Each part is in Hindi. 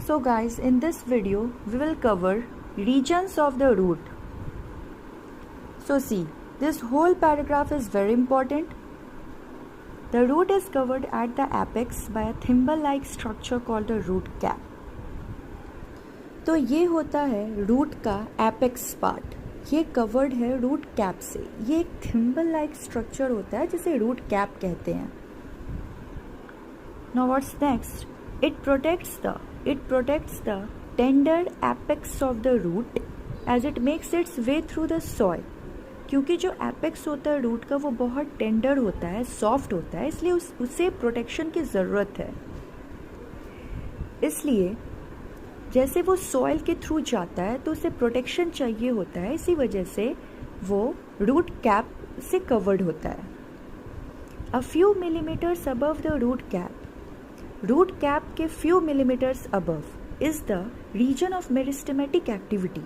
So guys, in this video we will cover regions of the root. So see, this whole paragraph is very important. The root is covered at the apex by a thimble-like structure called the root cap. तो ये होता है रूट का एपेक्स पार्ट, ये कवर्ड है रूट कैप से. ये एक थिम्बल लाइक स्ट्रक्चर होता है जिसे रूट कैप कहते हैं. Now what's next? It protects the tender apex of the root as it makes its way through the soil. क्योंकि जो एपेक्स होता है रूट का वो बहुत टेंडर होता है, सॉफ्ट होता है, इसलिए उसे प्रोटेक्शन की ज़रूरत है. इसलिए जैसे वो सॉइल के थ्रू जाता है तो उसे प्रोटेक्शन चाहिए होता है, इसी वजह से वो रूट कैप से कवर्ड होता है. A few millimetres above the root cap के few millimetres above is the region of meristematic activity.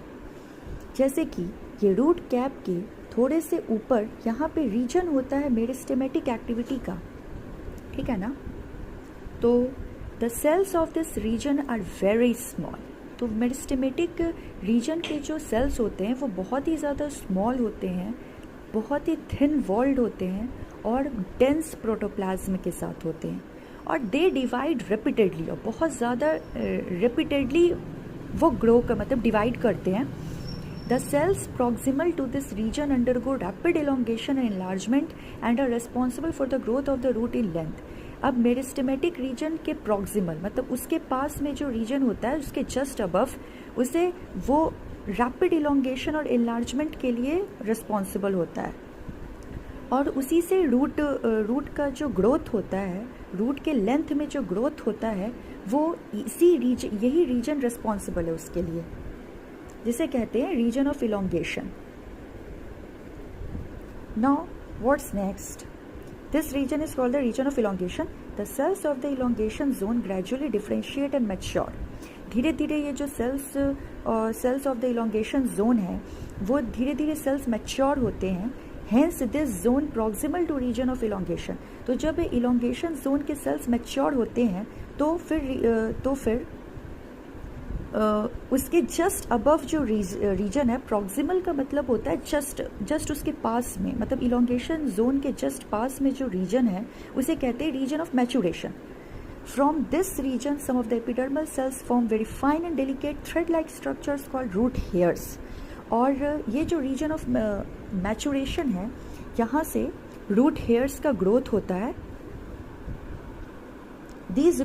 जैसे कि ये रूट कैप के थोड़े से ऊपर यहाँ पे रीजन होता है मेरिस्टेमेटिक एक्टिविटी का, ठीक है ना. तो the cells of this region are very small. तो मेरिस्टेमेटिक रीजन के जो सेल्स होते हैं वो बहुत ही ज़्यादा स्मॉल होते हैं, बहुत ही थिन वॉल्ड होते हैं और डेंस प्रोटोप्लाज्म के साथ होते हैं. और दे डिवाइड रेपिटेडली, और बहुत ज़्यादा रेपिटेडली वो ग्रो का मतलब डिवाइड करते हैं. The cells proximal to this region undergo rapid elongation and enlargement and are responsible for the growth of the root in length. अब मेरिस्टेमेटिक रीजन के प्रॉक्सिमल मतलब उसके पास में जो रीजन होता है उसके जस्ट अबव, उसे वो रैपिड इलोंगेशन और एनलार्जमेंट के लिए रिस्पॉन्सिबल होता है. और उसी से रूट का जो ग्रोथ होता है, रूट के लेंथ में जो ग्रोथ होता है वो यही रीजन रिस्पॉन्सिबल है उसके लिए, जिसे कहते हैं region of elongation. Now what's next? This region is called the region of elongation. The cells of the elongation zone gradually differentiate and mature. धीरे धीरे ये जो cells of the elongation zone है वो धीरे धीरे सेल्स मैच्योर होते हैं. Hence this zone proximal to region of elongation. तो जब इलोंगेशन जोन के सेल्स मैच्योर होते हैं तो फिर उसके जस्ट अबव जो रीजन है, प्रॉक्सिमल का मतलब होता है जस्ट उसके पास में, मतलब इलोंगेशन जोन के जस्ट पास में जो रीजन है उसे कहते हैं region of maturation. From this region some of the epidermal cells form very fine and delicate thread like structures called root hairs. और ये जो रीजन ऑफ मैचुरेशन है यहाँ से रूट हेयर्स का ग्रोथ होता है. दीज